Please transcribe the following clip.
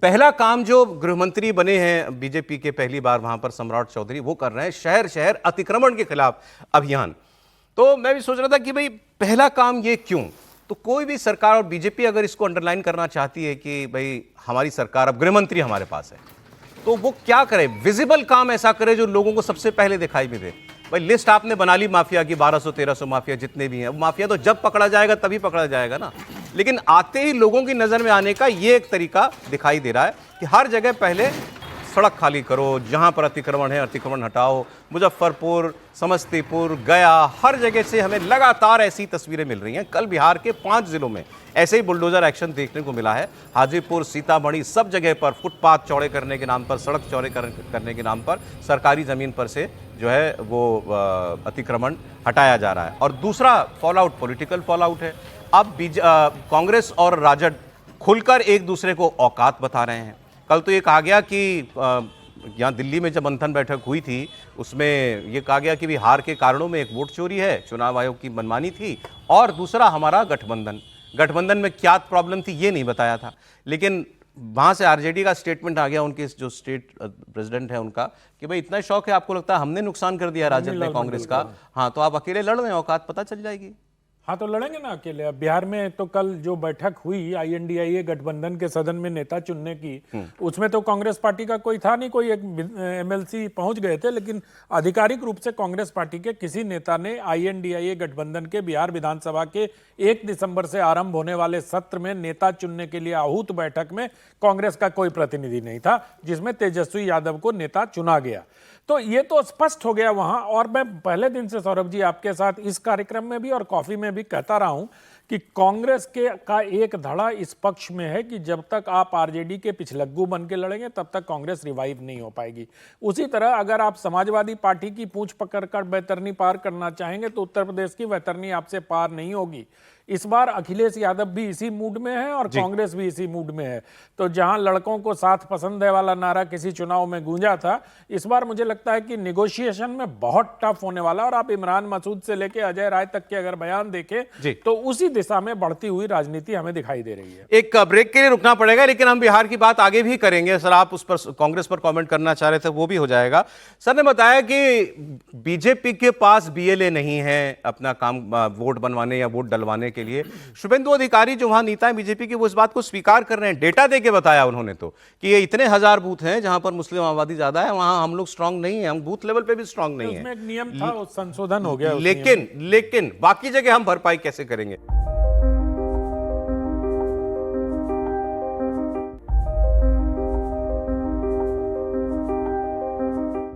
पहला काम जो गृहमंत्री बने हैं बीजेपी के पहली बार वहां पर सम्राट चौधरी, वो कर रहे हैं शहर शहर अतिक्रमण के खिलाफ अभियान। तो मैं भी सोच रहा था कि भाई पहला काम ये क्यों? तो कोई भी सरकार और बीजेपी अगर इसको अंडरलाइन करना चाहती है कि भाई हमारी सरकार, अब गृहमंत्री हमारे पास है, तो वो क्या करे? विजिबल काम ऐसा करे जो लोगों को सबसे पहले दिखाई भी दे। भाई लिस्ट आपने बना ली माफिया की, 1200-1300 माफिया जितने भी हैं, माफिया तो जब पकड़ा जाएगा तभी पकड़ा जाएगा ना। लेकिन आते ही लोगों की नजर में आने का ये एक तरीका दिखाई दे रहा है कि हर जगह पहले सड़क खाली करो, जहां पर अतिक्रमण है अतिक्रमण हटाओ। मुजफ्फरपुर, समस्तीपुर, गया, हर जगह से हमें लगातार ऐसी तस्वीरें मिल रही हैं। कल बिहार के 5 जिलों में ऐसे ही बुलडोजर एक्शन देखने को मिला है। हाजीपुर, सीतामढ़ी, सब जगह पर फुटपाथ चौड़े करने के नाम पर, सड़क चौड़े करने के नाम पर सरकारी जमीन पर से जो है वो अतिक्रमण हटाया जा रहा है। और दूसरा फॉलआउट पॉलिटिकल फॉलआउट है। अब कांग्रेस और राजद खुलकर एक दूसरे को औकात बता रहे हैं। कल तो ये कहा गया कि यहाँ दिल्ली में जब मंथन बैठक हुई थी, उसमें ये कहा गया कि भी हार के कारणों में एक वोट चोरी है, चुनाव आयोग की मनमानी थी, और दूसरा हमारा गठबंधन में क्या प्रॉब्लम थी ये नहीं बताया था। लेकिन वहाँ से आरजेडी का स्टेटमेंट आ गया, उनके जो स्टेट प्रेसिडेंट है उनका, कि भाई इतना शौक है आपको, लगता है हमने नुकसान कर दिया राजद ने, कांग्रेस का, हाँ तो आप अकेले लड़ रहे हैं, औकात पता चल जाएगी। हाँ तो लड़ेंगे ना अकेले। अब बिहार में तो कल जो बैठक हुई आईएनडीआईए गठबंधन के सदन में नेता चुनने की, उसमें तो कांग्रेस पार्टी का कोई था नहीं, कोई एक एमएलसी पहुंच गए थे, लेकिन आधिकारिक रूप से कांग्रेस पार्टी के किसी नेता ने आईएनडीआईए गठबंधन के बिहार विधानसभा के 1 दिसंबर से आरंभ होने वाले सत्र में नेता चुनने के लिए आहूत बैठक में कांग्रेस का कोई प्रतिनिधि नहीं था, जिसमें तेजस्वी यादव को नेता चुना गया। तो ये तो स्पष्ट हो गया वहां। और मैं पहले दिन से सौरभ जी आपके साथ इस कार्यक्रम में भी और कॉफी में भी कहता रहा हूं कि कांग्रेस का एक धड़ा इस पक्ष में है कि जब तक आप आरजेडी के पिछलग्गू बन के लड़ेंगे तब तक कांग्रेस रिवाइव नहीं हो पाएगी। उसी तरह अगर आप समाजवादी पार्टी की पूंछ पकड़कर बैतरनी पार करना चाहेंगे तो उत्तर प्रदेश की बैतरनी आपसे पार नहीं होगी। इस बार अखिलेश यादव भी इसी मूड में है और कांग्रेस भी इसी मूड में है। तो जहां लड़कों को साथ पसंद है वाला नारा किसी चुनाव में गूंजा था, इस बार मुझे लगता है कि निगोशिएशन में बहुत टफ होने वाला। और आप इमरान मसूद से लेकर अजय राय तक के अगर बयान देखें तो उसी दिशा में बढ़ती हुई राजनीति हमें दिखाई दे रही है। एक ब्रेक के लिए रुकना पड़ेगा, लेकिन हम बिहार की बात आगे भी करेंगे। सर आप उस पर कांग्रेस पर कमेंट करना चाह रहे थे, वो भी हो जाएगा। सर ने बताया कि बीजेपी के पास बीएलए नहीं है अपना काम वोट बनवाने या वोट डलवाने के लिए। शुभेंदु अधिकारी जो वहां नेता है बीजेपी के, वो इस बात को स्वीकार कर रहे हैं। डेटा देके बताया उन्होंने तो कि ये इतने हजार बूथ हैं जहां पर मुस्लिम आबादी ज्यादा है, वहां हम लोग स्ट्रांग नहीं है, हम बूथ लेवल पे भी स्ट्रांग नहीं है। उसमें एक नियम था, संशोधन हो गया। लेकिन बाकी जगह हम भरपाई कैसे करेंगे?